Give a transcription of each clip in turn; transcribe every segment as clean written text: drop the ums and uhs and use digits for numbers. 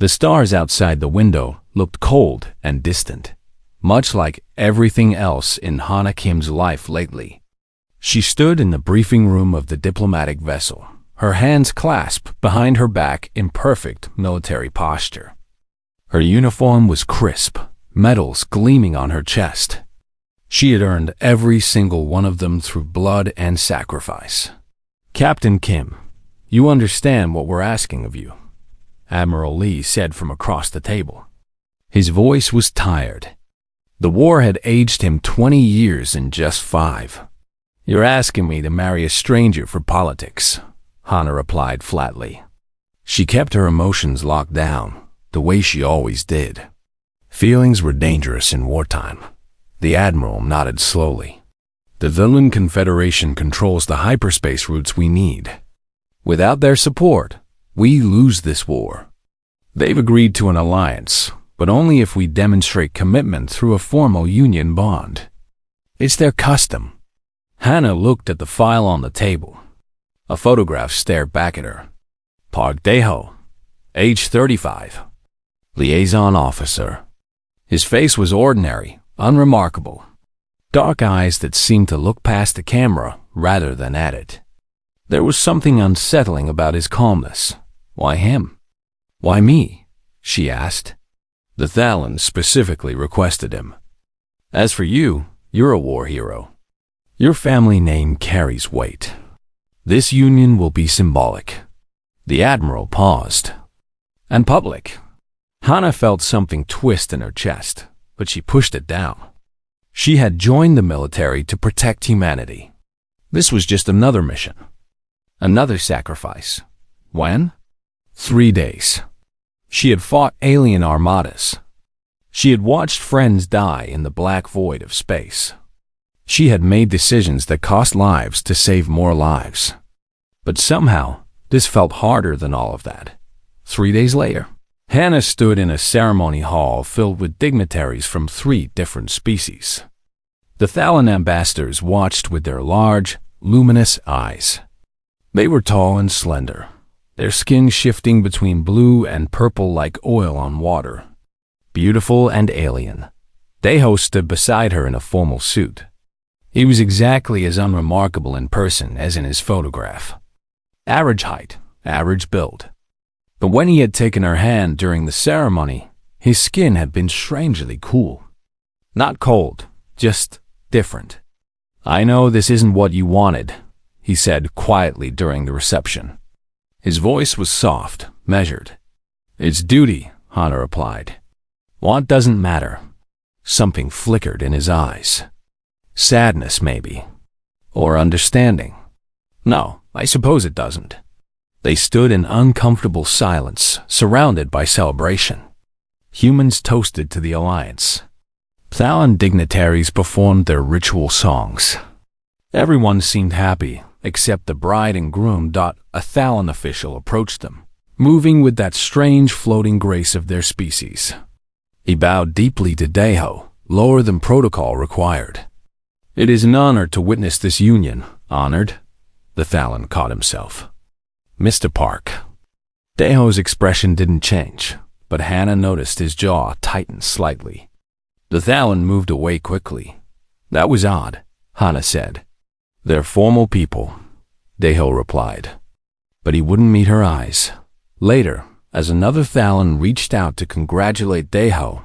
The stars outside the window looked cold and distant, much like everything else in Hana Kim's life lately. She stood in the briefing room of the diplomatic vessel, her hands clasped behind her back in perfect military posture. Her uniform was crisp, medals gleaming on her chest. She had earned every single one of them through blood and sacrifice. "Captain Kim, you understand what we're asking of you," Admiral Lee said from across the table. His voice was tired. The war had aged him 20 years in just 5. "You're asking me to marry a stranger for politics," Hana replied flatly. She kept her emotions locked down, the way she always did. Feelings were dangerous in wartime. The Admiral nodded slowly. "The Villain Confederation controls the hyperspace routes we need. Without their support, we lose this war. They've agreed to an alliance, but only if we demonstrate commitment through a formal union bond. It's their custom." Hana looked at the file on the table. A photograph stared back at her. Park Daeho, age 35, liaison officer. His face was ordinary, unremarkable. Dark eyes that seemed to look past the camera rather than at it. There was something unsettling about his calmness. "Why him? Why me?" she asked. The Thalan specifically requested him. "As for you, you're a war hero. Your family name carries weight. This union will be symbolic." The Admiral paused. "And public." Hana felt something twist in her chest, but she pushed it down. She had joined the military to protect humanity. This was just another mission. Another sacrifice. When? 3 days. She had fought alien armadas. She had watched friends die in the black void of space. She had made decisions that cost lives to save more lives. But somehow, this felt harder than all of that. 3 days later, Hana stood in a ceremony hall filled with dignitaries from 3 different species. The Thalan ambassadors watched with their large, luminous eyes. They were tall and slender, their skin shifting between blue and purple like oil on water. Beautiful and alien. Daeho stood beside her in a formal suit. He was exactly as unremarkable in person as in his photograph. Average height, average build. But when he had taken her hand during the ceremony, his skin had been strangely cool. Not cold, just different. "I know this isn't what you wanted," he said quietly during the reception. His voice was soft, measured. "It's duty," Hana replied. "Want doesn't matter." Something flickered in his eyes. Sadness, maybe. Or understanding. "No, I suppose it doesn't." They stood in uncomfortable silence, surrounded by celebration. Humans toasted to the alliance. Thalan dignitaries performed their ritual songs. Everyone seemed happy, except the bride and groom. A Thalan official approached them, moving with that strange floating grace of their species. He bowed deeply to Daeho, lower than protocol required. "It is an honor to witness this union, honored." The Thalan caught himself. "Mr. Park." Daeho's expression didn't change, but Hana noticed his jaw tighten slightly. The Thalan moved away quickly. "That was odd," Hana said. "They're formal people," Daeho replied. But he wouldn't meet her eyes. Later, as another Thalan reached out to congratulate Daeho,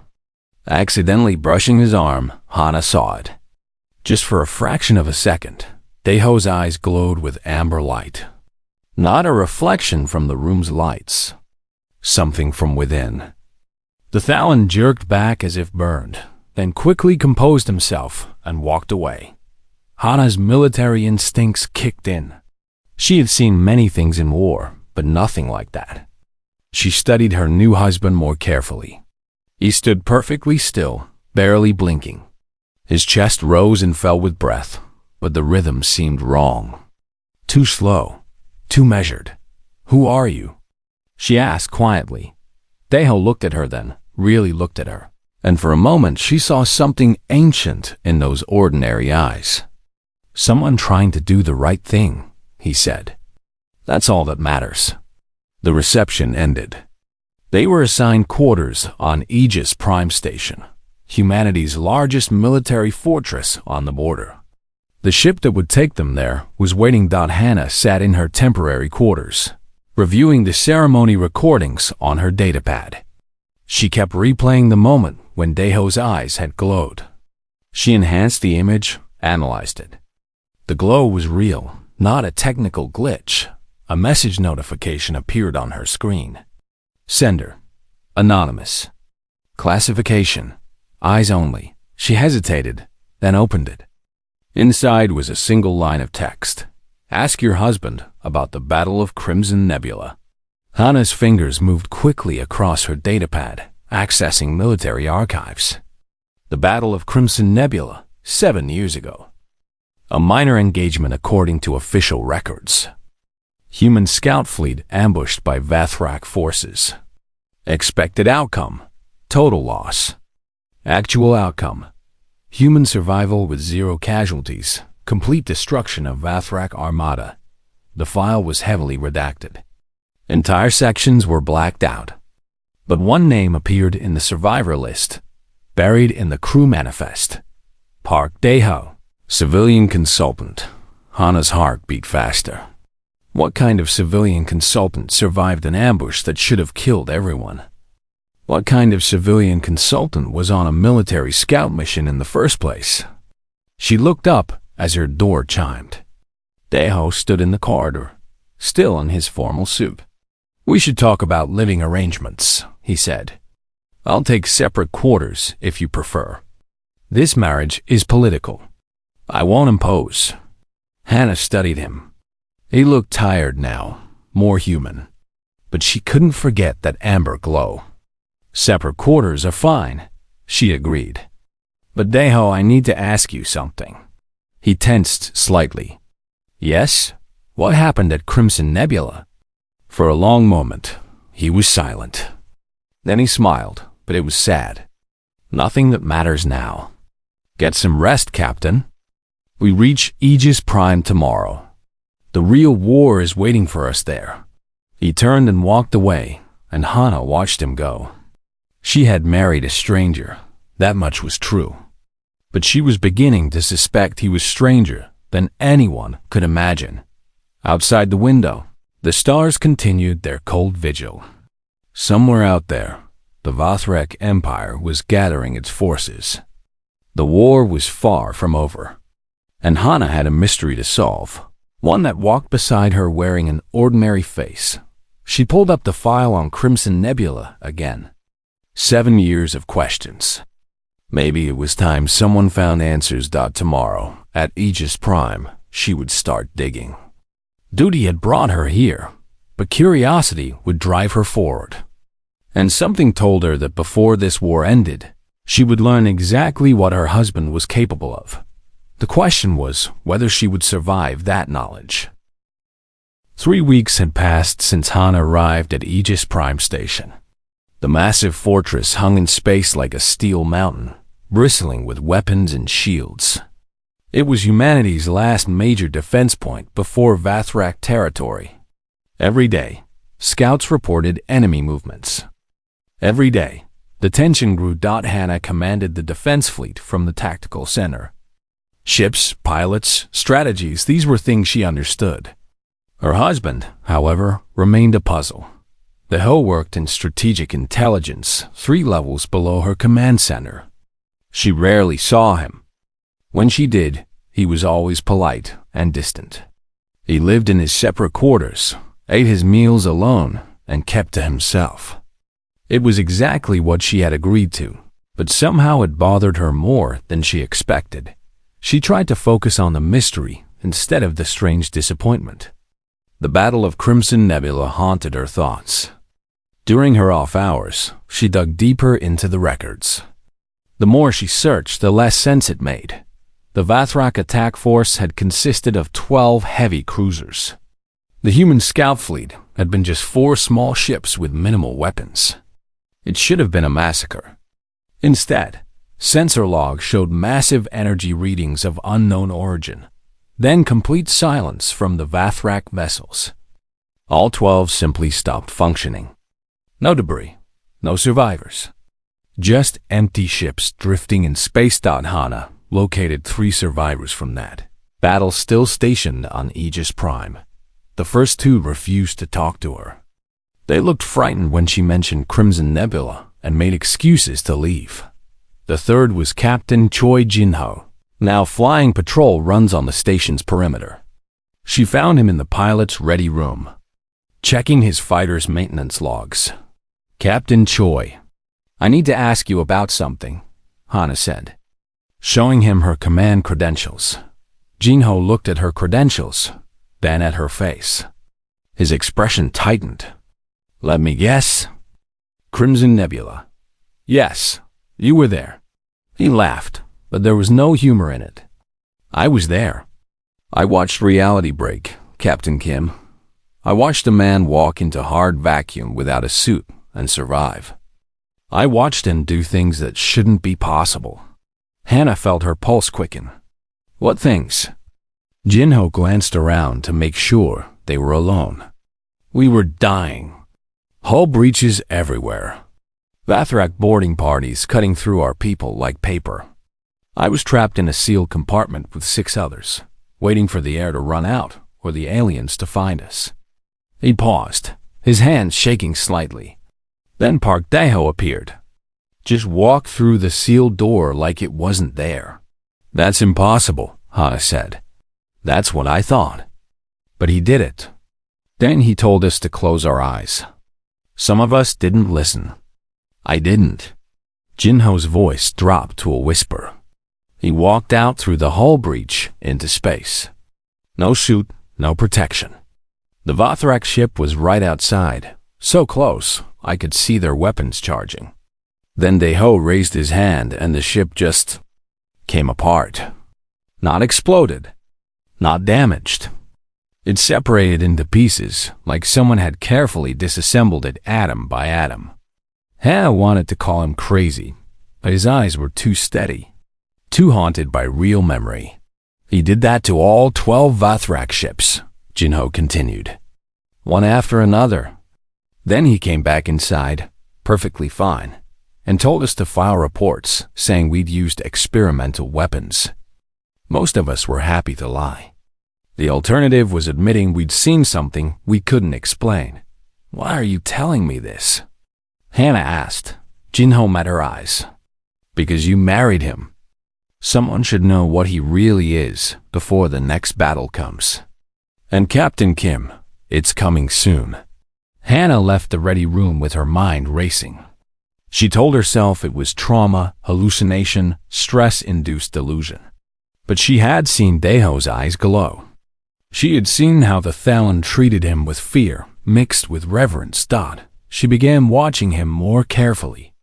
accidentally brushing his arm, Hana saw it. Just for a fraction of a second, Daeho's eyes glowed with amber light. Not a reflection from the room's lights. Something from within. The Thalan jerked back as if burned, then quickly composed himself and walked away. Hana's military instincts kicked in. She had seen many things in war, but nothing like that. She studied her new husband more carefully. He stood perfectly still, barely blinking. His chest rose and fell with breath, but the rhythm seemed wrong. Too slow. Too measured. "Who are you?" she asked quietly. Daeho looked at her then, really looked at her, and for a moment she saw something ancient in those ordinary eyes. "Someone trying to do the right thing," he said. "That's all that matters." The reception ended. They were assigned quarters on Aegis Prime Station, humanity's largest military fortress on the border. The ship that would take them there was waiting. Hannah sat in her temporary quarters, reviewing the ceremony recordings on her datapad. She kept replaying the moment when Daeho's eyes had glowed. She enhanced the image, analyzed it. The glow was real, not a technical glitch. A message notification appeared on her screen. Sender: anonymous. Classification: eyes only. She hesitated, then opened it. Inside was a single line of text. Ask your husband about the Battle of Crimson Nebula. Hannah's fingers moved quickly across her datapad, accessing military archives. The Battle of Crimson Nebula, 7 years ago. A minor engagement according to official records. Human scout fleet ambushed by Vathrak forces. Expected outcome: total loss. Actual outcome: human survival with 0 casualties, complete destruction of Vathrak Armada. The file was heavily redacted. Entire sections were blacked out. But one name appeared in the survivor list, buried in the crew manifest. Park Daeho, civilian consultant. Hannah's heart beat faster. What kind of civilian consultant survived an ambush that should have killed everyone? What kind of civilian consultant was on a military scout mission in the first place? She looked up as her door chimed. Daeho stood in the corridor, still in his formal suit. We should talk about living arrangements, he said. I'll take separate quarters if you prefer. This marriage is political. I won't impose. Hannah studied him. He looked tired now, more human. But she couldn't forget that amber glow. Separate quarters are fine, she agreed. But Daeho, I need to ask you something. He tensed slightly. Yes? What happened at Crimson Nebula? For a long moment, he was silent. Then he smiled, but it was sad. Nothing that matters now. Get some rest, Captain. We reach Aegis Prime tomorrow. The real war is waiting for us there. He turned and walked away, and Hannah watched him go. She had married a stranger, that much was true. But she was beginning to suspect he was stranger than anyone could imagine. Outside the window, the stars continued their cold vigil. Somewhere out there, the Vathrak Empire was gathering its forces. The war was far from over, and Hannah had a mystery to solve. One that walked beside her wearing an ordinary face. She pulled up the file on Crimson Nebula again. 7 years of questions. Maybe it was time someone found answers. Tomorrow, at Aegis Prime, she would start digging. Duty had brought her here, but curiosity would drive her forward. And something told her that before this war ended, she would learn exactly what her husband was capable of. The question was whether she would survive that knowledge. 3 weeks had passed since Hannah arrived at Aegis Prime Station. The massive fortress hung in space like a steel mountain, bristling with weapons and shields. It was humanity's last major defense point before Vathrak territory. Every day, scouts reported enemy movements. Every day, the tension grew. Hannah commanded the defense fleet from the tactical center. Ships, pilots, strategies, these were things she understood. Her husband, however, remained a puzzle. Daeho worked in strategic intelligence, 3 levels below her command center. She rarely saw him. When she did, he was always polite and distant. He lived in his separate quarters, ate his meals alone, and kept to himself. It was exactly what she had agreed to, but somehow it bothered her more than she expected. She tried to focus on the mystery instead of the strange disappointment. The Battle of Crimson Nebula haunted her thoughts. During her off hours, she dug deeper into the records. The more she searched, the less sense it made. The Vathrak attack force had consisted of 12 heavy cruisers. The human scout fleet had been just 4 small ships with minimal weapons. It should have been a massacre. Instead, sensor logs showed massive energy readings of unknown origin, then complete silence from the Vathrak vessels. All 12 simply stopped functioning. No debris, No survivors. Just empty ships drifting in space. Hana located 3 survivors from that battle still stationed on Aegis Prime. The first 2 refused to talk to her. They looked frightened when she mentioned Crimson Nebula and made excuses to leave. The third was Captain Choi Jinho, now flying patrol runs on the station's perimeter. She found him in the pilot's ready room, checking his fighter's maintenance logs. Captain Choi, I need to ask you about something, Hana said, showing him her command credentials. Jinho looked at her credentials, then at her face. His expression tightened. Let me guess. Crimson Nebula. Yes, you were there. He laughed, but there was no humor in it. I was there. I watched reality break, Captain Kim. I watched a man walk into hard vacuum without a suit and survive. I watched him do things that shouldn't be possible. Hana felt her pulse quicken. What things? Jinho glanced around to make sure they were alone. We were dying. Hull breaches everywhere. Vathrak boarding parties cutting through our people like paper. I was trapped in a sealed compartment with 6 others, waiting for the air to run out or the aliens to find us. He paused, his hands shaking slightly. Then Park Daeho appeared. Just walked through the sealed door like it wasn't there. That's impossible, Hana said. That's what I thought. But he did it. Then he told us to close our eyes. Some of us didn't listen. I didn't. Jinho's voice dropped to a whisper. He walked out through the hull breach into space. No suit, no protection. The Vathrak ship was right outside, so close I could see their weapons charging. Then Daeho raised his hand and the ship just came apart. Not exploded. Not damaged. It separated into pieces, like someone had carefully disassembled it atom by atom. Hana wanted to call him crazy, but his eyes were too steady, too haunted by real memory. He did that to all 12 Vathrak ships, Jinho continued. One after another. Then he came back inside, perfectly fine, and told us to file reports saying we'd used experimental weapons. Most of us were happy to lie. The alternative was admitting we'd seen something we couldn't explain. Why are you telling me this? Hana asked. Jinho met her eyes. Because you married him. Someone should know what he really is before the next battle comes. And Captain Kim, it's coming soon. Hana left the ready room with her mind racing. She told herself it was trauma, hallucination, stress-induced delusion. But she had seen Daeho's eyes glow. She had seen how the Thalan treated him with fear, mixed with reverence. She began watching him more carefully.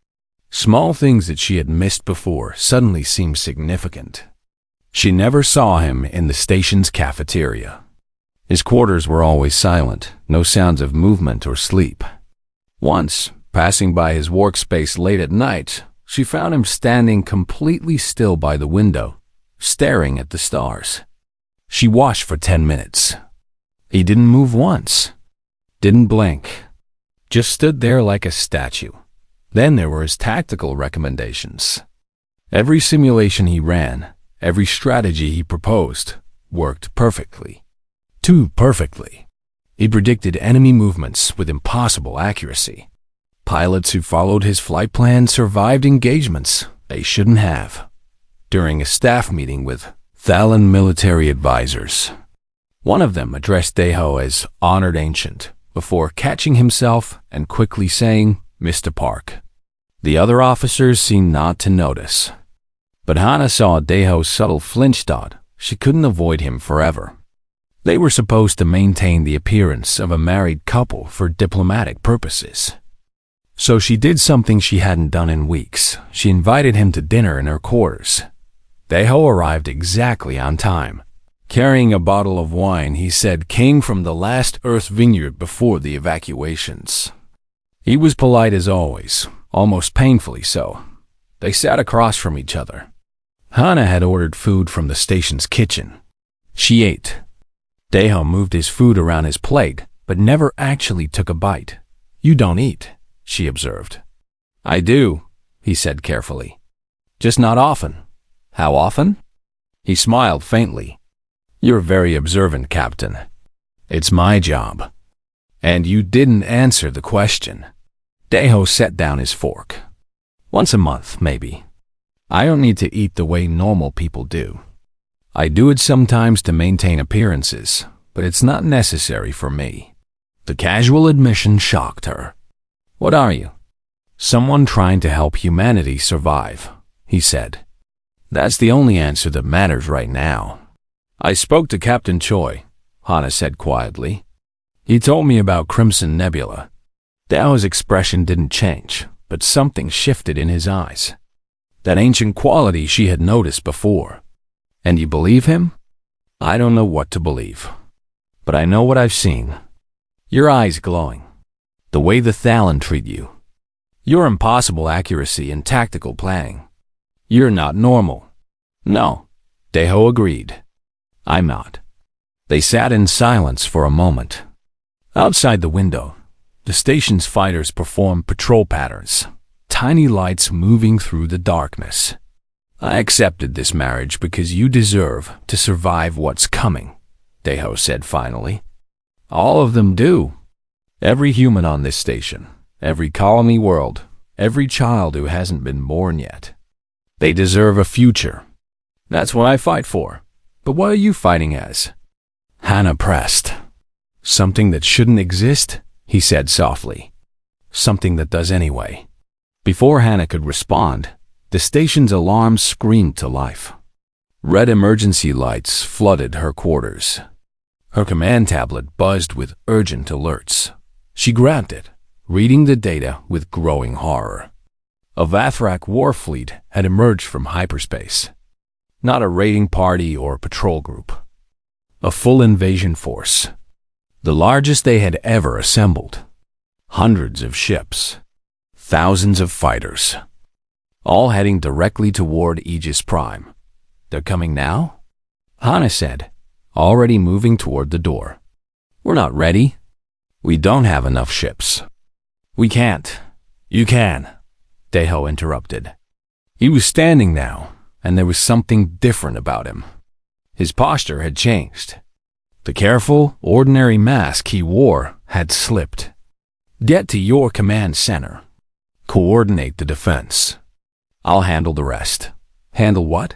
Small things that she had missed before suddenly seemed significant. She never saw him in the station's cafeteria. His quarters were always silent, no sounds of movement or sleep. Once, passing by his workspace late at night, she found him standing completely still by the window, staring at the stars. She watched for 10 minutes. He didn't move once, didn't blink, just stood there like a statue. Then there were his tactical recommendations. Every simulation he ran, every strategy he proposed, worked perfectly. Too perfectly. He predicted enemy movements with impossible accuracy. Pilots who followed his flight plan survived engagements they shouldn't have. During a staff meeting with Thalan military advisors, one of them addressed Daeho as honored ancient before catching himself and quickly saying, Mr. Park. The other officers seemed not to notice. But Hana saw Daeho's subtle flinch. She couldn't avoid him forever. They were supposed to maintain the appearance of a married couple for diplomatic purposes. So she did something she hadn't done in weeks. She invited him to dinner in her quarters. Daeho arrived exactly on time, carrying a bottle of wine he said came from the last Earth vineyard before the evacuations. He was polite as always, almost painfully so. They sat across from each other. Hana had ordered food from the station's kitchen. She ate. Daeho moved his food around his plate, but never actually took a bite. You don't eat, she observed. I do, he said carefully. Just not often. How often? He smiled faintly. You're very observant, Captain. It's my job. And you didn't answer the question. Deho set down his fork. Once a month, maybe. I don't need to eat the way normal people do. I do it sometimes to maintain appearances, but it's not necessary for me. The casual admission shocked her. What are you? Someone trying to help humanity survive, he said. That's the only answer that matters right now. I spoke to Captain Choi, Hana said quietly. He told me about Crimson Nebula. Dao's expression didn't change, but something shifted in his eyes. That ancient quality she had noticed before. And you believe him? I don't know what to believe. But I know what I've seen. Your eyes glowing. The way the Thalan treat you. Your impossible accuracy in tactical planning. You're not normal. No, Deho agreed. I'm not. They sat in silence for a moment. Outside the window, the station's fighters performed patrol patterns, tiny lights moving through the darkness. I accepted this marriage because you deserve to survive what's coming, Deho said finally. All of them do. Every human on this station, every colony world, every child who hasn't been born yet. They deserve a future. That's what I fight for. But what are you fighting as? Hana pressed. Something that shouldn't exist, he said softly. Something that does anyway. Before Hana could respond, the station's alarm screamed to life. Red emergency lights flooded her quarters. Her command tablet buzzed with urgent alerts. She grabbed it, reading the data with growing horror. A Vathrak war fleet had emerged from hyperspace. Not a raiding party or patrol group. A full invasion force. The largest they had ever assembled. Hundreds of ships. Thousands of fighters. All heading directly toward Aegis Prime. They're coming now? Hana said, already moving toward the door. We're not ready. We don't have enough ships. We can't. You can, Deho interrupted. He was standing now, and there was something different about him. His posture had changed. The careful, ordinary mask he wore had slipped. Get to your command center. Coordinate the defense. I'll handle the rest. Handle what?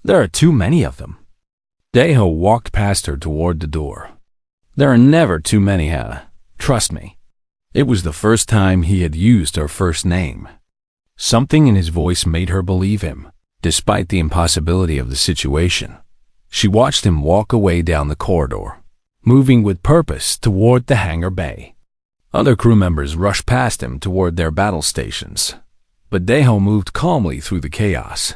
There are too many of them. Deho walked past her toward the door. There are never too many, Hana. Trust me. It was the first time he had used her first name. Something in his voice made her believe him, despite the impossibility of the situation. She watched him walk away down the corridor, moving with purpose toward the hangar bay. Other crew members rushed past him toward their battle stations, but Deho moved calmly through the chaos.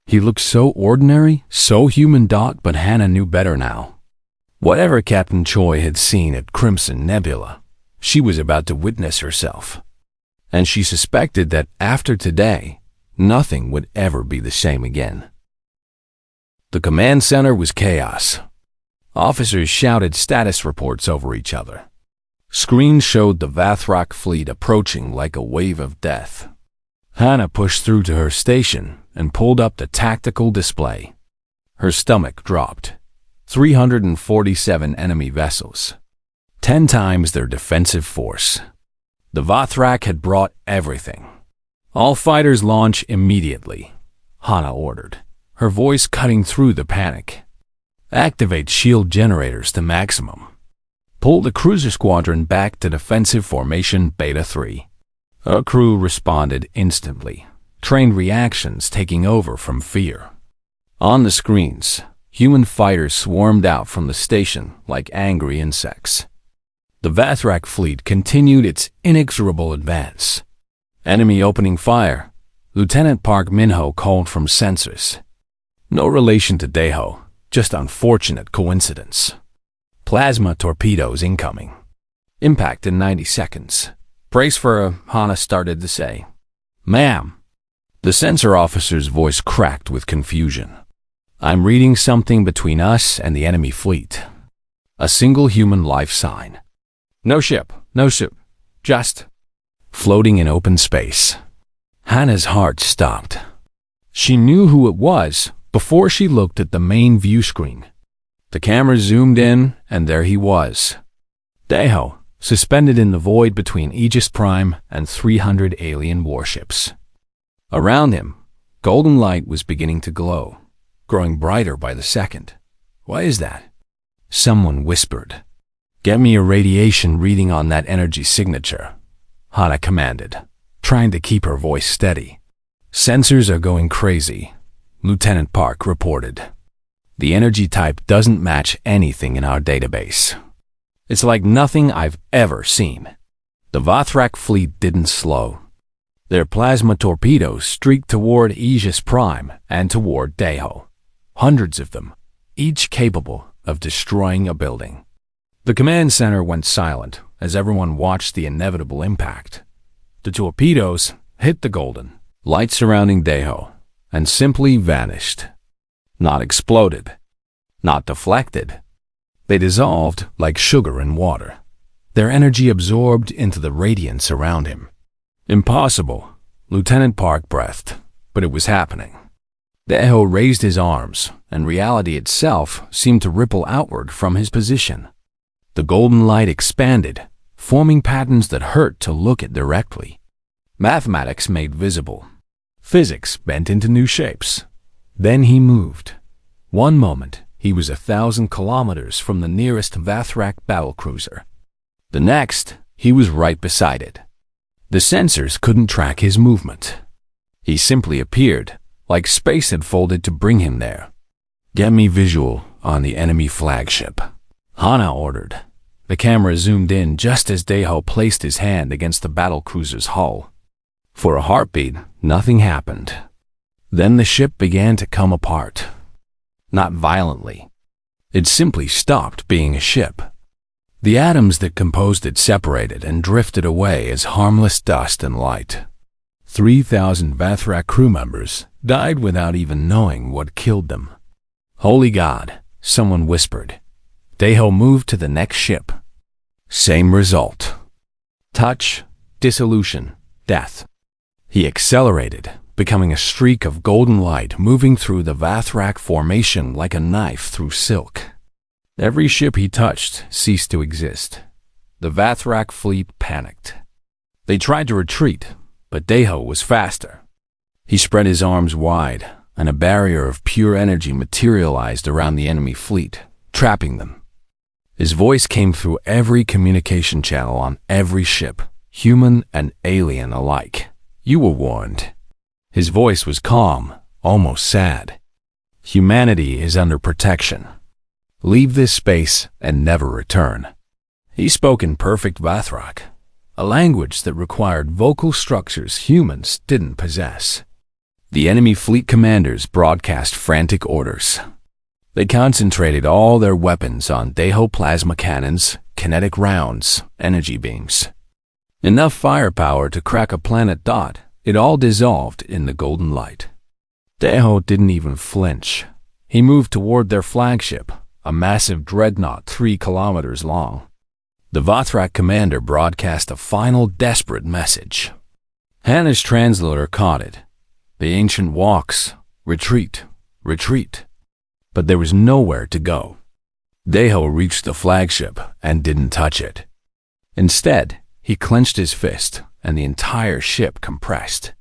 He looked so ordinary, so human. But Hana knew better now. Whatever Captain Choi had seen at Crimson Nebula, she was about to witness herself. And she suspected that after today, nothing would ever be the same again. The command center was chaos. Officers shouted status reports over each other. Screens showed the Vathrak fleet approaching like a wave of death. Hana pushed through to her station and pulled up the tactical display. Her stomach dropped. 347 enemy vessels. 10 times their defensive force. The Vathrak had brought everything. All fighters launch immediately, Hana ordered, her voice cutting through the panic. Activate shield generators to maximum. Pull the cruiser squadron back to defensive formation Beta 3. Her crew responded instantly, trained reactions taking over from fear. On the screens, human fighters swarmed out from the station like angry insects. The Vathrak fleet continued its inexorable advance. Enemy opening fire, Lieutenant Park Minho called from sensors. No relation to Deho, just unfortunate coincidence. Plasma torpedoes incoming. Impact in 90 seconds. Brace for Hana started to say. Ma'am. The sensor officer's voice cracked with confusion. I'm reading something between us and the enemy fleet. A single human life sign. No ship, just floating in open space. Hannah's heart stopped. She knew who it was before she looked at the main view screen. The camera zoomed in, and there he was. Deho, suspended in the void between Aegis Prime and 300 alien warships. Around him, golden light was beginning to glow, growing brighter by the second. "What is that?" someone whispered. "Get me a radiation reading on that energy signature," Hannah commanded, trying to keep her voice steady. "Sensors are going crazy," Lieutenant Park reported. "The energy type doesn't match anything in our database. It's like nothing I've ever seen." The Vathrak fleet didn't slow. Their plasma torpedoes streaked toward Aegis Prime and toward Deho. Hundreds of them, each capable of destroying a building. The command center went silent as everyone watched the inevitable impact. The torpedoes hit the golden light surrounding Deho and simply vanished. Not exploded, not deflected. They dissolved like sugar in water, their energy absorbed into the radiance around him. Impossible, Lieutenant Park breathed, but it was happening. Deho raised his arms, and reality itself seemed to ripple outward from his position. The golden light expanded, forming patterns that hurt to look at directly. Mathematics made visible. Physics bent into new shapes. Then he moved. One moment, he was 1,000 kilometers from the nearest Vathrak battlecruiser. The next, he was right beside it. The sensors couldn't track his movement. He simply appeared, like space had folded to bring him there. "Get me visual on the enemy flagship," Hannah ordered. The camera zoomed in just as Deho placed his hand against the battlecruiser's hull. For a heartbeat, nothing happened. Then the ship began to come apart. Not violently. It simply stopped being a ship. The atoms that composed it separated and drifted away as harmless dust and light. 3,000 Vathrak crew members died without even knowing what killed them. "Holy God," someone whispered. Deho moved to the next ship. Same result. Touch, dissolution, death. He accelerated, becoming a streak of golden light moving through the Vathrak formation like a knife through silk. Every ship he touched ceased to exist. The Vathrak fleet panicked. They tried to retreat, but Deho was faster. He spread his arms wide, and a barrier of pure energy materialized around the enemy fleet, trapping them. His voice came through every communication channel on every ship, human and alien alike. "You were warned." His voice was calm, almost sad. "Humanity is under protection. Leave this space and never return." He spoke in perfect Vathrak, a language that required vocal structures humans didn't possess. The enemy fleet commanders broadcast frantic orders. They concentrated all their weapons on Deho plasma cannons, kinetic rounds, energy beams. Enough firepower to crack a planet dot. It all dissolved in the golden light. Deho didn't even flinch. He moved toward their flagship, a massive dreadnought 3 kilometers long. The Vathrak commander broadcast a final desperate message. Hannah's translator caught it. The ancient walks, retreat, retreat. But there was nowhere to go. Deho reached the flagship and didn't touch it. Instead, he clenched his fist, and the entire ship compressed.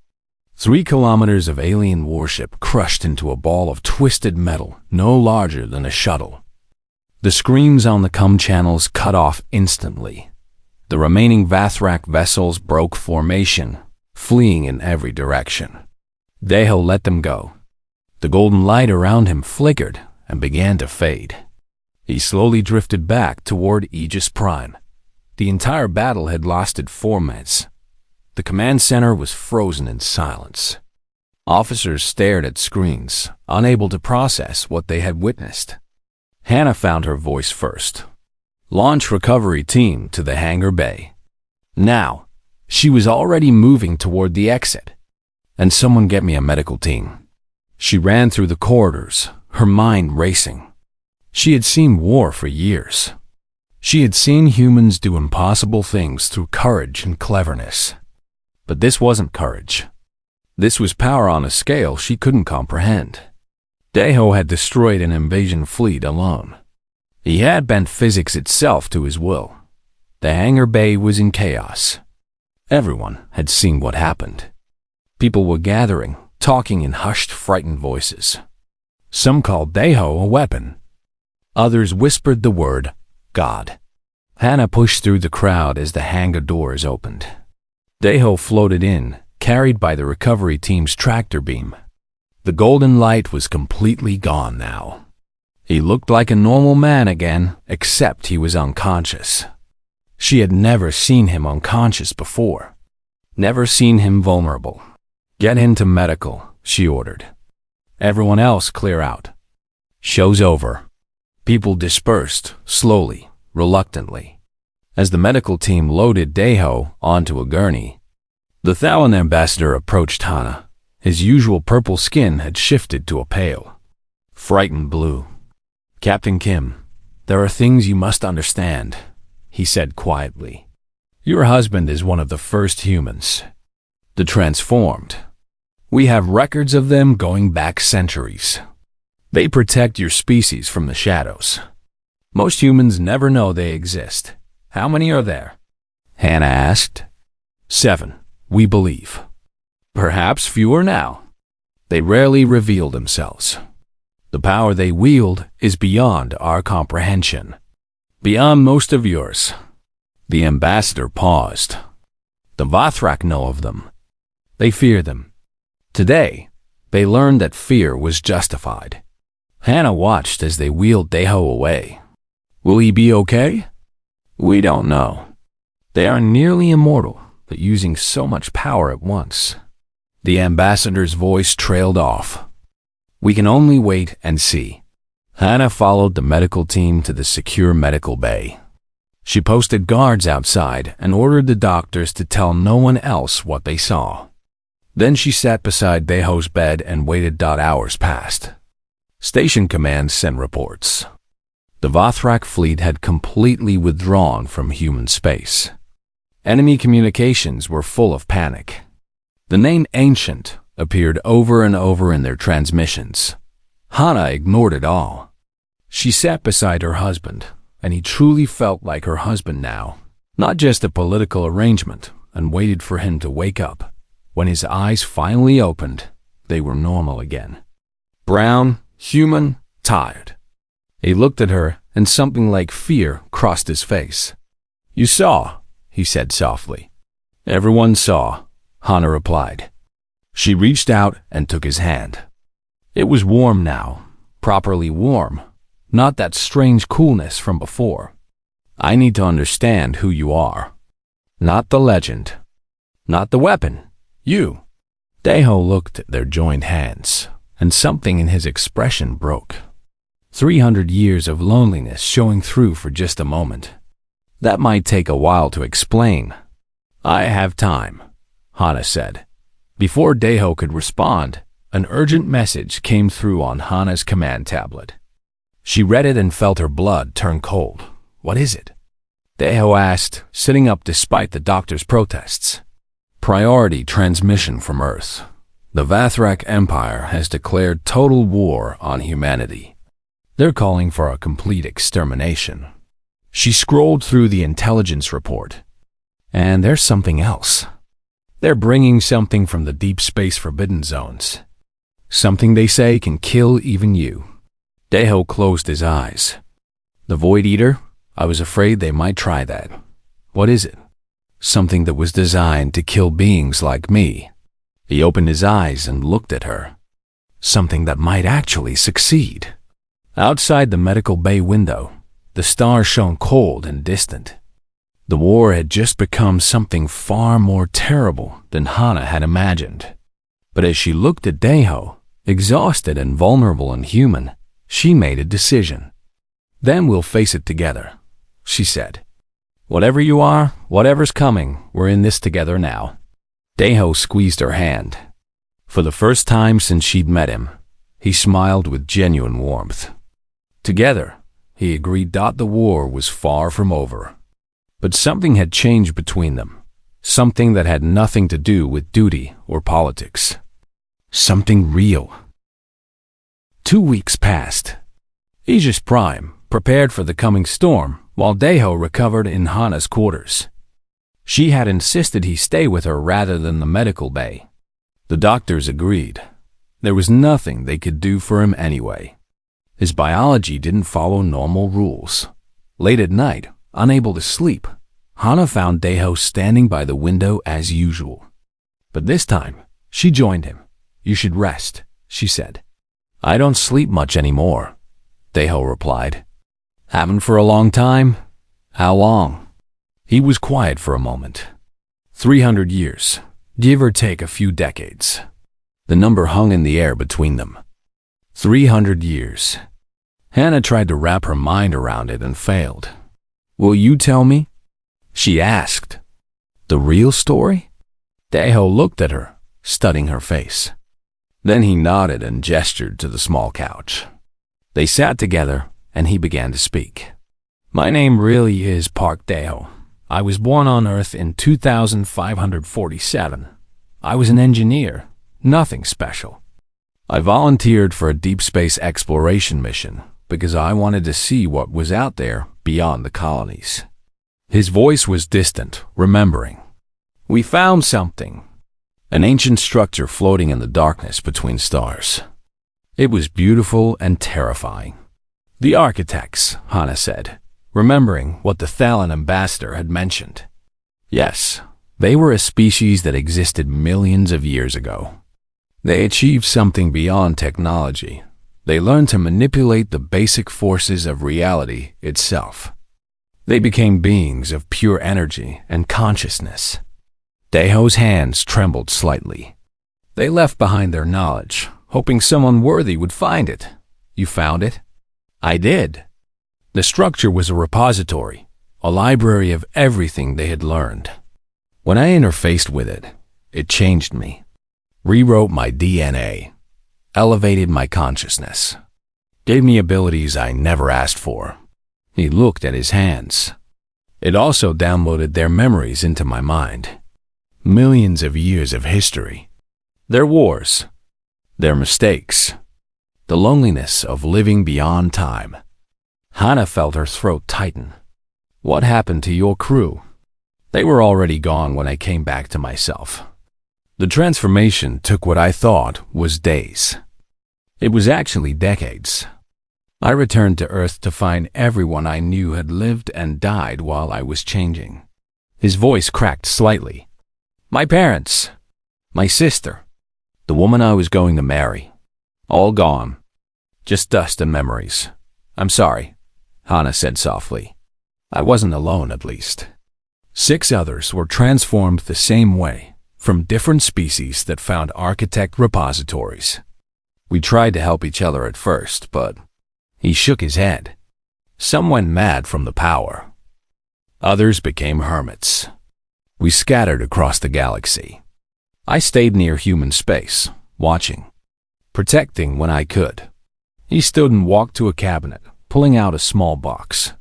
3 kilometers of alien warship crushed into a ball of twisted metal no larger than a shuttle. The screams on the comm channels cut off instantly. The remaining Vathrak vessels broke formation, fleeing in every direction. Deho let them go. The golden light around him flickered and began to fade. He slowly drifted back toward Aegis Prime. The entire battle had lasted 4 minutes. The command center was frozen in silence. Officers stared at screens, unable to process what they had witnessed. Hannah found her voice first. "Launch recovery team to the hangar bay." Now, she was already moving toward the exit. "And someone get me a medical team." She ran through the corridors, her mind racing. She had seen war for years. She had seen humans do impossible things through courage and cleverness. But this wasn't courage. This was power on a scale she couldn't comprehend. Deho had destroyed an invasion fleet alone. He had bent physics itself to his will. The hangar bay was in chaos. Everyone had seen what happened. People were gathering, talking in hushed, frightened voices. Some called Deho a weapon. Others whispered the word, God. Hannah pushed through the crowd as the hangar doors opened. Deho floated in, carried by the recovery team's tractor beam. The golden light was completely gone now. He looked like a normal man again, except he was unconscious. She had never seen him unconscious before. Never seen him vulnerable. Get into medical, she ordered. Everyone else clear out. Show's over. People dispersed, slowly, reluctantly. As the medical team loaded Deho onto a gurney, the Thalan ambassador approached Hannah. His usual purple skin had shifted to a pale, frightened blue. Captain Kim, there are things you must understand, he said quietly. Your husband is one of the first humans. The transformed. We have records of them going back centuries. They protect your species from the shadows. Most humans never know they exist. How many are there? Hannah asked. 7, we believe. Perhaps fewer now. They rarely reveal themselves. The power they wield is beyond our comprehension. Beyond most of yours. The ambassador paused. The Vathrak know of them. They fear them. Today, they learned that fear was justified. Hannah watched as they wheeled Deho away. Will he be okay? We don't know. They are nearly immortal, but using so much power at once. The ambassador's voice trailed off. We can only wait and see. Hannah followed the medical team to the secure medical bay. She posted guards outside and ordered the doctors to tell no one else what they saw. Then she sat beside Deho's bed and waited. Hours passed. Station command sent reports. The Vathrak fleet had completely withdrawn from human space. Enemy communications were full of panic. The name Ancient appeared over and over in their transmissions. Hannah ignored it all. She sat beside her husband, and he truly felt like her husband now, not just a political arrangement, and waited for him to wake up. When his eyes finally opened, they were normal again. Brown, human, tired. He looked at her, and something like fear crossed his face. You saw, he said softly. Everyone saw, Hannah replied. She reached out and took his hand. It was warm now, properly warm, not that strange coolness from before. I need to understand who you are. Not the legend. Not the weapon. You. Deho looked at their joined hands, and something in his expression broke. 300 years of loneliness showing through for just a moment. That might take a while to explain. I have time, Hannah said. Before Deho could respond, an urgent message came through on Hannah's command tablet. She read it and felt her blood turn cold. What is it? Deho asked, sitting up despite the doctor's protests. Priority transmission from Earth. The Vathrak Empire has declared total war on humanity. They're calling for a complete extermination. She scrolled through the intelligence report. And there's something else. They're bringing something from the deep space forbidden zones. Something they say can kill even you. Deho closed his eyes. The Void Eater? I was afraid they might try that. What is it? Something that was designed to kill beings like me. He opened his eyes and looked at her. Something that might actually succeed. Outside the medical bay window, the stars shone cold and distant. The war had just become something far more terrible than Hannah had imagined. But as she looked at Deho, exhausted and vulnerable and human, she made a decision. Then we'll face it together, she said. Whatever you are, whatever's coming, we're in this together now. Deho squeezed her hand. For the first time since she'd met him, he smiled with genuine warmth. Together, he agreed. The war was far from over. But something had changed between them, something that had nothing to do with duty or politics. Something real. 2 weeks passed. Aegis Prime prepared for the coming storm, while Daiho recovered in Hana's quarters. She had insisted he stay with her rather than the medical bay. The doctors agreed. There was nothing they could do for him anyway. His biology didn't follow normal rules. Late at night, unable to sleep, Hana found Daiho standing by the window as usual. But this time, she joined him. "You should rest," she said. "I don't sleep much anymore," Daiho replied. "Haven't for a long time?" "How long?" He was quiet for a moment. 300 years, give or take a few decades. The number hung in the air between them. 300 years. Hana tried to wrap her mind around it and failed. "Will you tell me?" she asked. "The real story?" Daiho looked at her, studying her face. Then he nodded and gestured to the small couch. They sat together, and he began to speak. "My name really is Park Daiho. I was born on Earth in 2547. I was an engineer, nothing special. I volunteered for a deep space exploration mission because I wanted to see what was out there beyond the colonies." His voice was distant, remembering. "We found something. An ancient structure floating in the darkness between stars. It was beautiful and terrifying. The architects," Hana said, remembering what the Thalan ambassador had mentioned. "Yes, they were a species that existed millions of years ago. They achieved something beyond technology. They learned to manipulate the basic forces of reality itself. They became beings of pure energy and consciousness." Daiho's hands trembled slightly. "They left behind their knowledge, hoping someone worthy would find it. You found it?" "I did." The structure was a repository, a library of everything they had learned. When I interfaced with it, it changed me, rewrote my DNA, elevated my consciousness, gave me abilities I never asked for. He looked at his hands. It also downloaded their memories into my mind. Millions of years of history. Their wars. Their mistakes. The loneliness of living beyond time. Hana felt her throat tighten. "What happened to your crew?" "They were already gone when I came back to myself." The transformation took what I thought was days. It was actually decades. I returned to Earth to find everyone I knew had lived and died while I was changing. His voice cracked slightly. "My parents, my sister, the woman I was going to marry, all gone. Just dust and memories. I'm sorry," Hana said softly. "I wasn't alone, at least." 6 others were transformed the same way, from different species that found architect repositories. We tried to help each other at first, but he shook his head. Some went mad from the power. Others became hermits. We scattered across the galaxy. I stayed near human space, watching, protecting when I could. He stood and walked to a cabinet, pulling out a small box.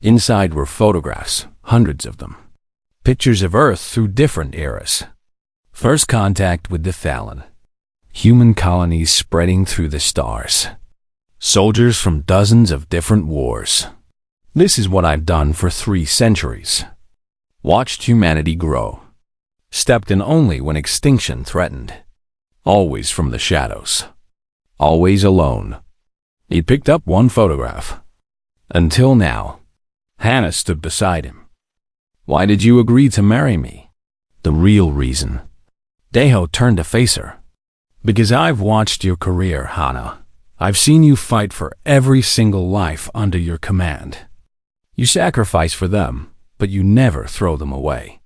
Inside were photographs, hundreds of them. Pictures of Earth through different eras. First contact with the Thalan. Human colonies spreading through the stars. Soldiers from dozens of different wars. This is what I've done for 3 centuries. Watched humanity grow. Stepped in only when extinction threatened. Always from the shadows. Always alone. He picked up one photograph. Until now. Hana stood beside him. "Why did you agree to marry me?" "The real reason." Daiho turned to face her. "Because I've watched your career, Hana. I've seen you fight for every single life under your command. You sacrifice for them, but you never throw them away.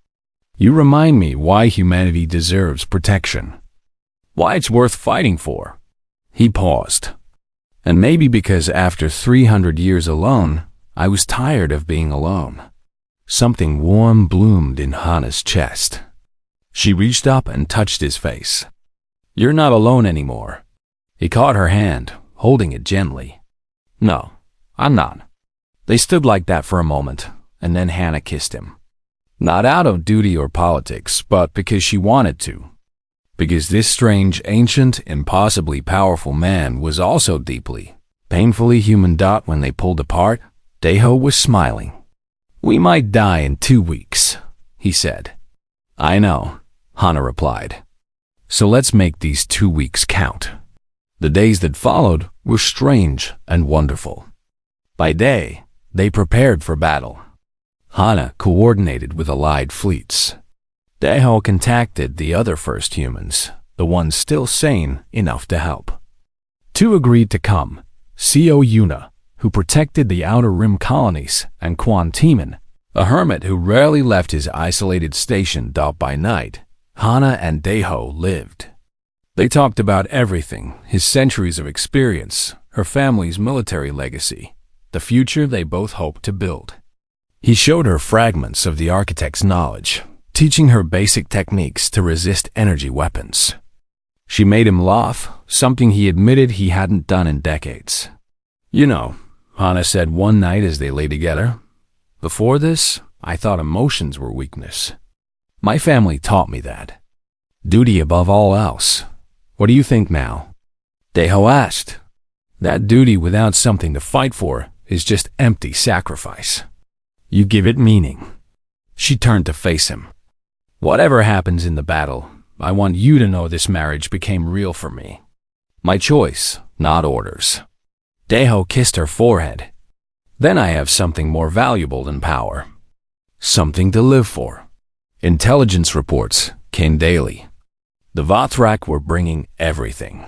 You remind me why humanity deserves protection. Why it's worth fighting for." He paused. "And maybe because after 300 years alone, I was tired of being alone." Something warm bloomed in Hana's chest. She reached up and touched his face. "You're not alone anymore." He caught her hand, holding it gently. "No, I'm not." They stood like that for a moment, and then Hana kissed him. Not out of duty or politics, but because she wanted to. because this strange, ancient, impossibly powerful man was also deeply, painfully human. When they pulled apart, Daeho was smiling. "We might die in 2 weeks," he said. "I know," Hana replied. "So let's make these 2 weeks count." The days that followed were strange and wonderful. By day, they prepared for battle. Hana coordinated with allied fleets. Daeho contacted the other first humans, the ones still sane enough to help. 2 agreed to come: Co Yuna, who protected the Outer Rim colonies, and Quan Timan, a hermit who rarely left his isolated station. By night, Hana and Daeho lived. They talked about everything: his centuries of experience, her family's military legacy, the future they both hoped to build. He showed her fragments of the architect's knowledge, teaching her basic techniques to resist energy weapons. She made him laugh, something he admitted he hadn't done in decades. "You know," Hana said one night as they lay together, "before this, I thought emotions were weakness. My family taught me that. Duty above all else. What do you think now?" Daeho asked. "That duty without something to fight for is just empty sacrifice. You give it meaning." She turned to face him. "Whatever happens in the battle, I want you to know this marriage became real for me. My choice, not orders." Daeho kissed her forehead. "Then I have something more valuable than power. Something to live for." Intelligence reports came daily. The Vothrak were bringing everything.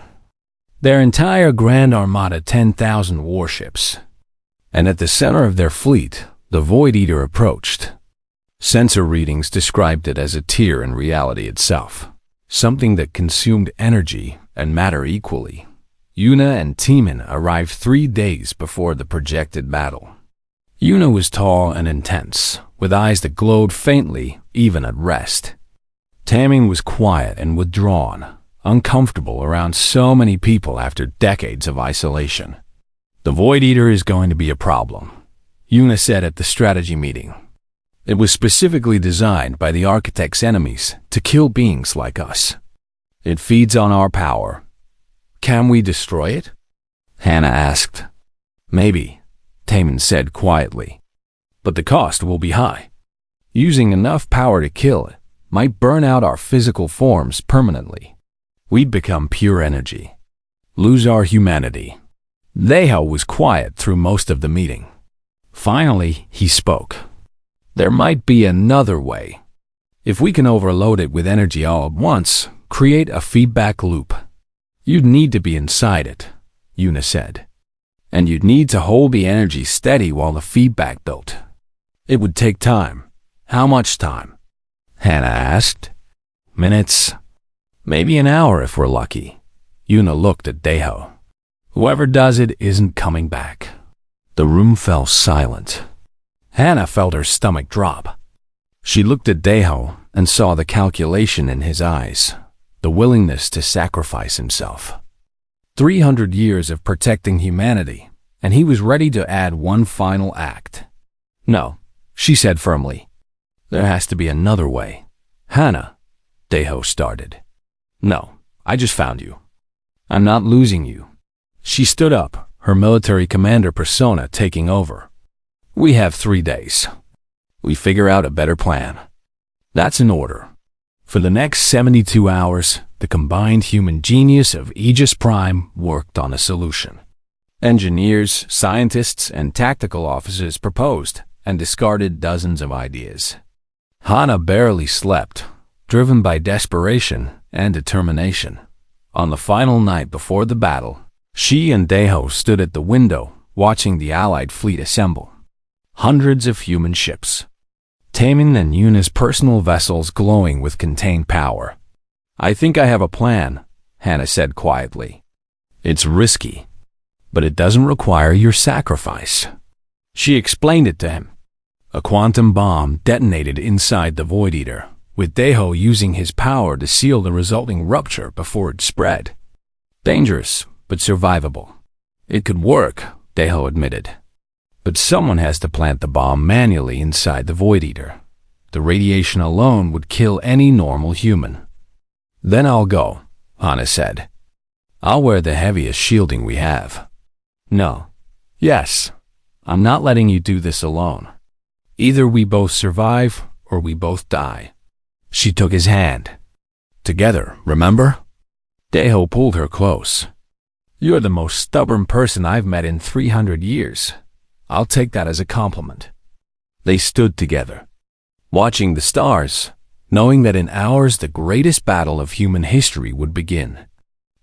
Their entire Grand Armada, 10,000 warships. And at the center of their fleet, the Void Eater approached. Sensor readings described it as a tear in reality itself, something that consumed energy and matter equally. Yuna and Timan arrived 3 days before the projected battle. Yuna was tall and intense, with eyes that glowed faintly even at rest. Tamin was quiet and withdrawn, uncomfortable around so many people after decades of isolation. "The Void Eater is going to be a problem," Yuna said at the strategy meeting. "It was specifically designed by the architect's enemies to kill beings like us. It feeds on our power. Can we destroy it?" Hana asked. "Maybe," Taman said quietly. "But the cost will be high. Using enough power to kill it might burn out our physical forms permanently. We'd become pure energy. Lose our humanity." Daeho was quiet through most of the meeting. Finally, he spoke. "There might be another way. If we can overload it with energy all at once, create a feedback loop. You'd need to be inside it," Yuna said. "And you'd need to hold the energy steady while the feedback built. It would take time." "How much time?" Hana asked. "Minutes. Maybe an hour if we're lucky." Yuna looked at Daeho. "Whoever does it isn't coming back." The room fell silent. Hana felt her stomach drop. She looked at Daeho and saw the calculation in his eyes, the willingness to sacrifice himself. 300 years of protecting humanity, and he was ready to add one final act. "No," she said firmly. "There has to be another way." "Hana," Daeho started. "No, I just found you. I'm not losing you." She stood up, her military commander persona taking over. "We have 3 days. We figure out a better plan. That's an order." For the next 72 hours, the combined human genius of Aegis Prime worked on a solution. Engineers, scientists, and tactical officers proposed and discarded dozens of ideas. Hana barely slept, driven by desperation and determination. On the final night before the battle, she and Daeho stood at the window, watching the Allied fleet assemble. Hundreds of human ships. Tamin and Yuna's personal vessels glowing with contained power. "I think I have a plan," Hana said quietly. "It's risky, but it doesn't require your sacrifice." She explained it to him. A quantum bomb detonated inside the Void Eater, with Daeho using his power to seal the resulting rupture before it spread. Dangerous, but survivable. "It could work," Daeho admitted. "But someone has to plant the bomb manually inside the Void Eater. The radiation alone would kill any normal human." Then I'll go, Hana said. I'll wear the heaviest shielding we have. No. Yes. I'm not letting you do this alone. Either we both survive or we both die. She took his hand. Together, remember? Daeho pulled her close. You're the most stubborn person I've met in 300 years. I'll take that as a compliment. They stood together, watching the stars, knowing that in hours the greatest battle of human history would begin.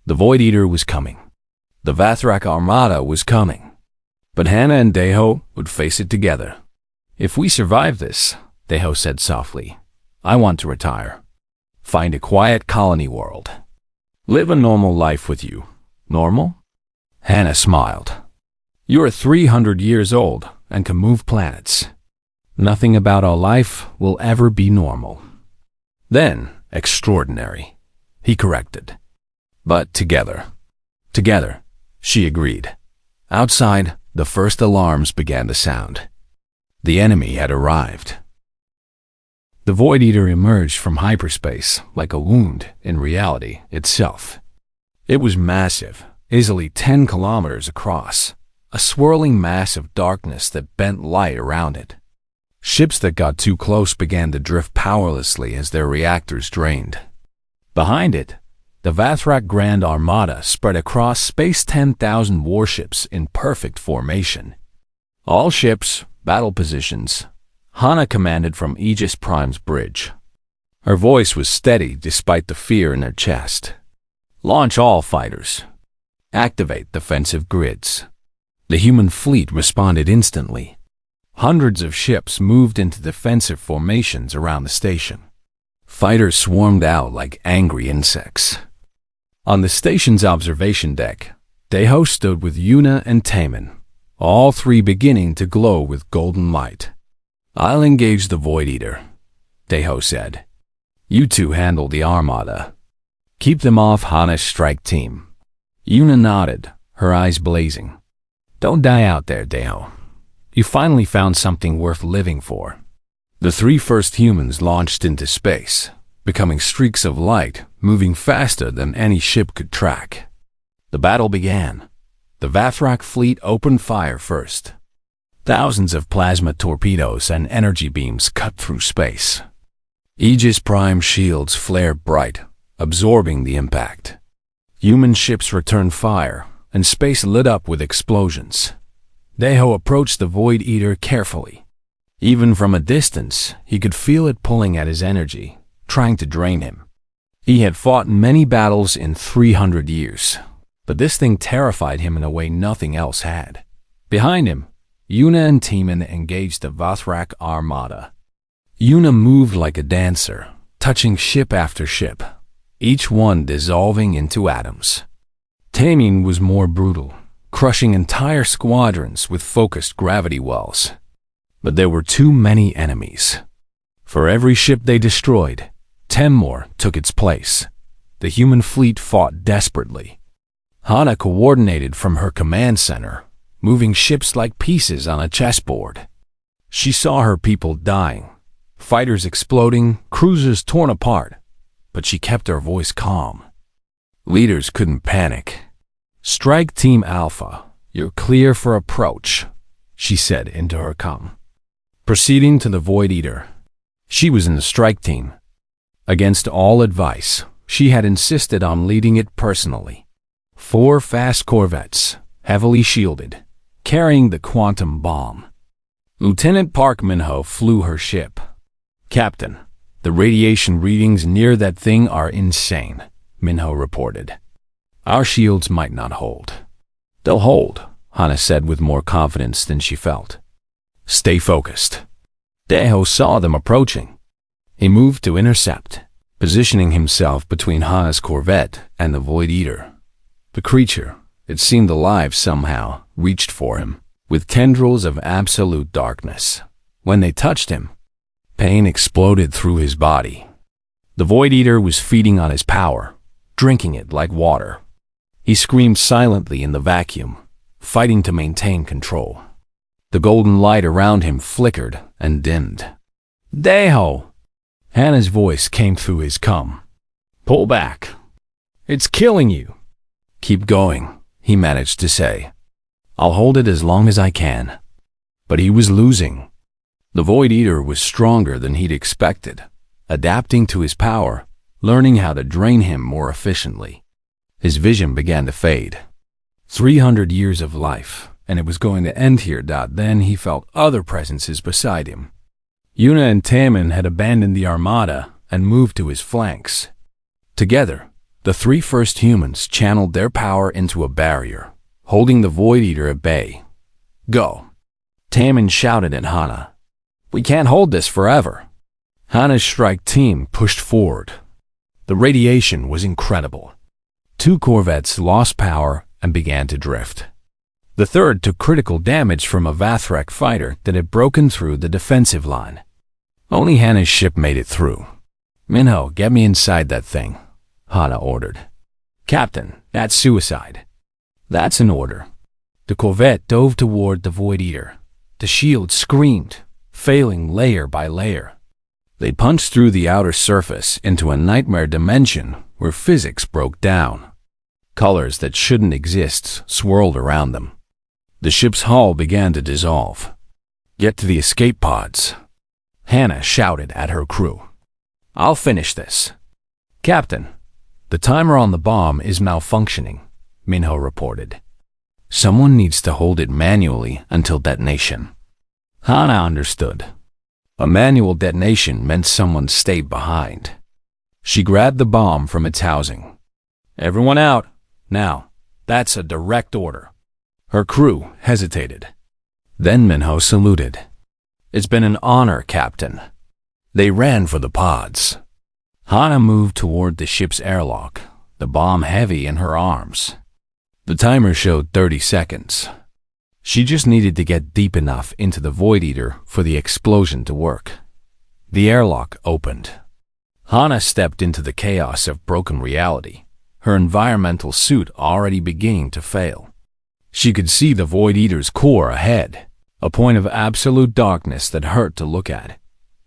The Void Eater was coming. The Vathrak Armada was coming. But Hana and Daeho would face it together. If we survive this, Daeho said softly, I want to retire. Find a quiet colony world. Live a normal life with you. Normal? Hana smiled. You're 300 years old and can move planets. Nothing about our life will ever be normal. Then, extraordinary, he corrected. But together. Together, she agreed. Outside, the first alarms began to sound. The enemy had arrived. The Void Eater emerged from hyperspace like a wound in reality itself. It was massive, easily 10 kilometers across, a swirling mass of darkness that bent light around it. Ships that got too close began to drift powerlessly as their reactors drained. Behind it, the Vathrak Grand Armada spread across space 10,000 warships in perfect formation. All ships, battle positions, Hana commanded from Aegis Prime's bridge. Her voice was steady despite the fear in her chest. Launch all fighters. Activate defensive grids. The human fleet responded instantly. Hundreds of ships moved into defensive formations around the station. Fighters swarmed out like angry insects. On the station's observation deck, Daeho stood with Yuna and Taemin, all three beginning to glow with golden light. I'll engage the Void Eater, Daeho said. You two handle the Armada. Keep them off Hana's strike team. Yuna nodded, her eyes blazing. Don't die out there, Daeho. You finally found something worth living for. The three first humans launched into space, becoming streaks of light, moving faster than any ship could track. The battle began. The Vathrak fleet opened fire first. Thousands of plasma torpedoes and energy beams cut through space. Aegis Prime shields flared bright, absorbing the impact. Human ships returned fire, and space lit up with explosions. Daeho approached the Void Eater carefully. Even from a distance, he could feel it pulling at his energy, trying to drain him. He had fought many battles in 300 years, but this thing terrified him in a way nothing else had. Behind him, Yuna and Taemin engaged the Vathrak Armada. Yuna moved like a dancer, touching ship after ship, each one dissolving into atoms. Taemin was more brutal, crushing entire squadrons with focused gravity wells. But there were too many enemies. For every ship they destroyed, 10 more took its place. The human fleet fought desperately. Hana coordinated from her command center, moving ships like pieces on a chessboard. She saw her people dying, fighters exploding, cruisers torn apart, but she kept her voice calm. Leaders couldn't panic. Strike Team Alpha, you're clear for approach, she said into her comm. Proceeding to the Void Eater. She was in the strike team. Against all advice, she had insisted on leading it personally. 4 fast corvettes, heavily shielded, carrying the quantum bomb. Lieutenant Park Minho flew her ship. Captain, the radiation readings near that thing are insane, Minho reported. Our shields might not hold. They'll hold, Hana said with more confidence than she felt. Stay focused. Daeho saw them approaching. He moved to intercept, positioning himself between Hana's corvette and the Void Eater. The creature, it seemed alive somehow, reached for him, with tendrils of absolute darkness. When they touched him, pain exploded through his body. The Void Eater was feeding on his power, drinking it like water. He screamed silently in the vacuum, fighting to maintain control. The golden light around him flickered and dimmed. Daeho! Hana's voice came through his comm. Pull back. It's killing you. Keep going, he managed to say. I'll hold it as long as I can. But he was losing. The Void Eater was stronger than he'd expected, adapting to his power, learning how to drain him more efficiently. His vision began to fade. 300 years of life, and it was going to end here. Then he felt other presences beside him. Yuna and Taman had abandoned the armada and moved to his flanks. Together, the three first humans channeled their power into a barrier, holding the Void Eater at bay. Go. Taman shouted at Hana. We can't hold this forever. Hana's strike team pushed forward. The radiation was incredible. 2 corvettes lost power and began to drift. The third took critical damage from a Vathrek fighter that had broken through the defensive line. Only Hana's ship made it through. Minho, get me inside that thing, Hana ordered. Captain, that's suicide. That's an order. The corvette dove toward the Void Eater. The shield screamed, failing layer by layer. They punched through the outer surface into a nightmare dimension where physics broke down. Colors that shouldn't exist swirled around them. The ship's hull began to dissolve. Get to the escape pods. Hana shouted at her crew. I'll finish this. Captain, the timer on the bomb is malfunctioning, Minho reported. Someone needs to hold it manually until detonation. Hana understood. A manual detonation meant someone stayed behind. She grabbed the bomb from its housing. Everyone out. Now, that's a direct order. Her crew hesitated. Then Minho saluted. It's been an honor, Captain. They ran for the pods. Hana moved toward the ship's airlock, the bomb heavy in her arms. The timer showed 30 seconds. She just needed to get deep enough into the Void Eater for the explosion to work. The airlock opened. Hana stepped into the chaos of broken reality, her environmental suit already beginning to fail. She could see the Void Eater's core ahead, a point of absolute darkness that hurt to look at.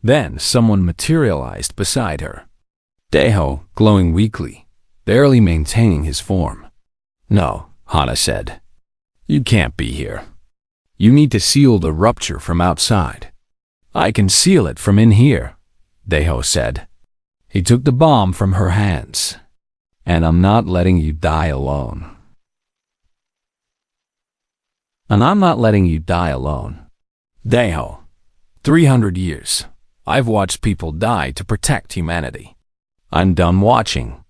Then someone materialized beside her. Deho, glowing weakly, barely maintaining his form. No, Hana said. You can't be here. You need to seal the rupture from outside. I can seal it from in here, Deho said. He took the bomb from her hands. And I'm not letting you die alone. Deho, 300 years. I've watched people die to protect humanity. I'm done watching.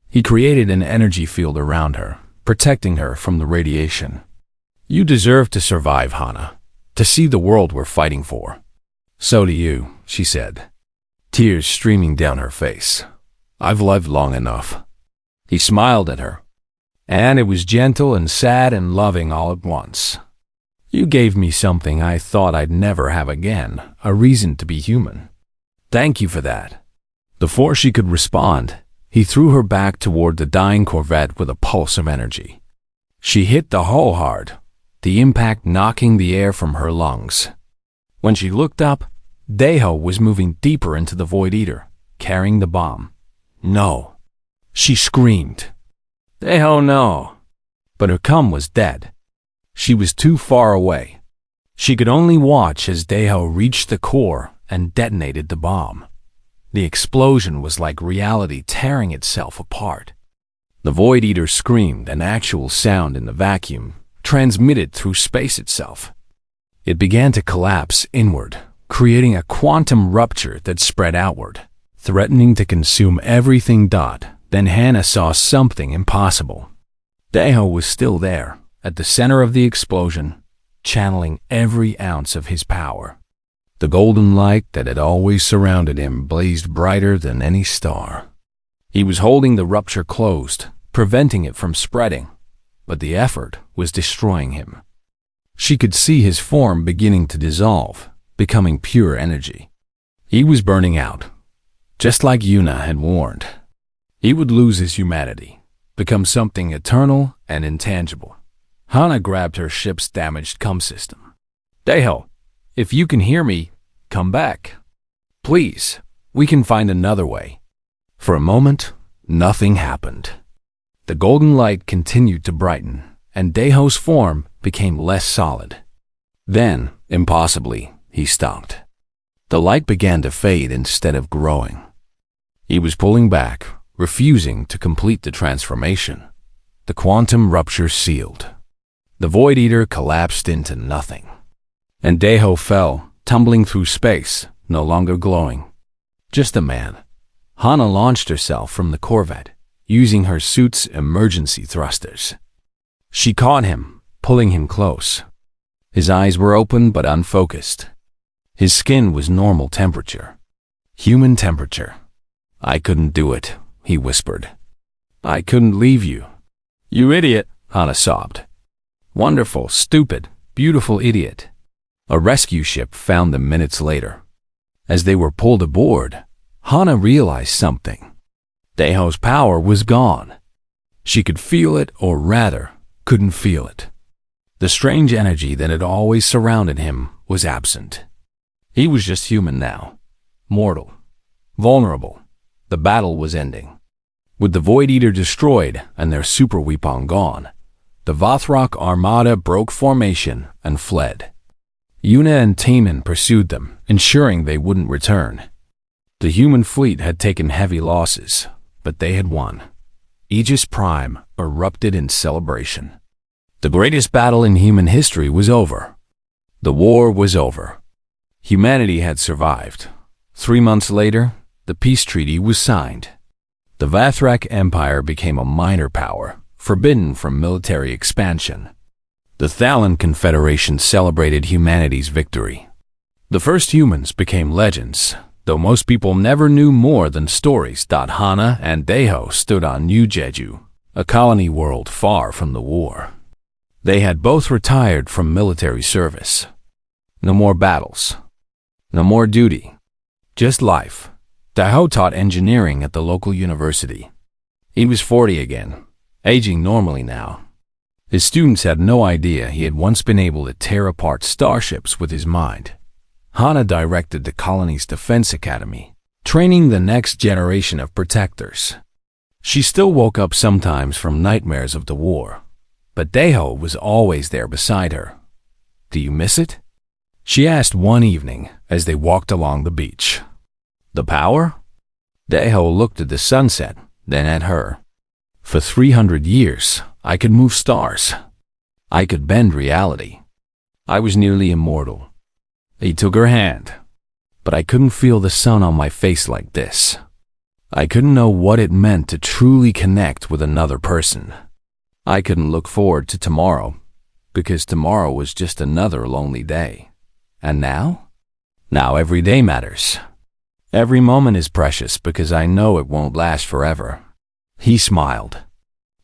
He created an energy field around her, protecting her from the radiation. You deserve to survive, Hana, to see the world we're fighting for. So do you, she said, tears streaming down her face. I've lived long enough. He smiled at her, and it was gentle and sad and loving all at once. You gave me something I thought I'd never have again, a reason to be human. Thank you for that. Before she could respond, he threw her back toward the dying corvette with a pulse of energy. She hit the hull hard, the impact knocking the air from her lungs. When she looked up, Deho was moving deeper into the Void Eater, carrying the bomb. No. She screamed. Deho, no. But her cum was dead. She was too far away. She could only watch as Deho reached the core and detonated the bomb. The explosion was like reality tearing itself apart. The Void Eater screamed, an actual sound in the vacuum, transmitted through space itself. It began to collapse inward, creating a quantum rupture that spread outward, threatening to consume everything. Then Hana saw something impossible. Deho was still there, at the center of the explosion, channeling every ounce of his power. The golden light that had always surrounded him blazed brighter than any star. He was holding the rupture closed, preventing it from spreading, but the effort was destroying him. She could see his form beginning to dissolve, becoming pure energy. He was burning out, just like Yuna had warned. He would lose his humanity, become something eternal and intangible. Hana grabbed her ship's damaged cum system. Deho, if you can hear me, come back. Please, we can find another way. For a moment, nothing happened. The golden light continued to brighten, and Daeho's form became less solid. Then, impossibly, he stopped. The light began to fade instead of growing. He was pulling back, refusing to complete the transformation. The quantum rupture sealed. The Void Eater collapsed into nothing. And Daeho fell, tumbling through space, no longer glowing. Just a man. Hana launched herself from the Corvette, using her suit's emergency thrusters. She caught him, pulling him close. His eyes were open but unfocused. His skin was normal temperature. Human temperature. "I couldn't do it," he whispered. "I couldn't leave you." "You idiot," Hana sobbed. "Wonderful, stupid, beautiful idiot." A rescue ship found them minutes later. As they were pulled aboard, Hana realized something. Daeho's power was gone. She could feel it, or rather, couldn't feel it. The strange energy that had always surrounded him was absent. He was just human now. Mortal. Vulnerable. The battle was ending. With the Void Eater destroyed and their super weapon gone, the Vothrock armada broke formation and fled. Yuna and Taemin pursued them, ensuring they wouldn't return. The human fleet had taken heavy losses, but they had won. Aegis Prime erupted in celebration. The greatest battle in human history was over. The war was over. Humanity had survived. 3 months later, the peace treaty was signed. The Vathrak Empire became a minor power, forbidden from military expansion. The Thalan Confederation celebrated humanity's victory. The first humans became legends, though most people never knew more than stories. Hana and Daeho stood on New Jeju, a colony world far from the war. They had both retired from military service. No more battles. No more duty. Just life. Daeho taught engineering at the local university. He was 40 again, aging normally now. His students had no idea he had once been able to tear apart starships with his mind. Hana directed the colony's defense academy, training the next generation of protectors. She still woke up sometimes from nightmares of the war, but Daeho was always there beside her. "Do you miss it?" she asked one evening as they walked along the beach. "The power?" Daeho looked at the sunset, then at her. "For 300 years, I could move stars. I could bend reality. I was nearly immortal." He took her hand. "But I couldn't feel the sun on my face like this. I couldn't know what it meant to truly connect with another person. I couldn't look forward to tomorrow, because tomorrow was just another lonely day. And now? Now every day matters. Every moment is precious because I know it won't last forever." He smiled.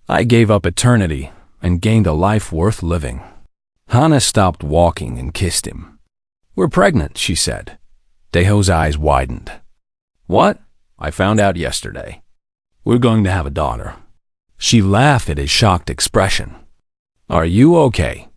"I gave up eternity and gained a life worth living." Hana stopped walking and kissed him. "We're pregnant," she said. Daeho's eyes widened. "What?" "I found out yesterday. We're going to have a daughter." She laughed at his shocked expression. "Are you okay?"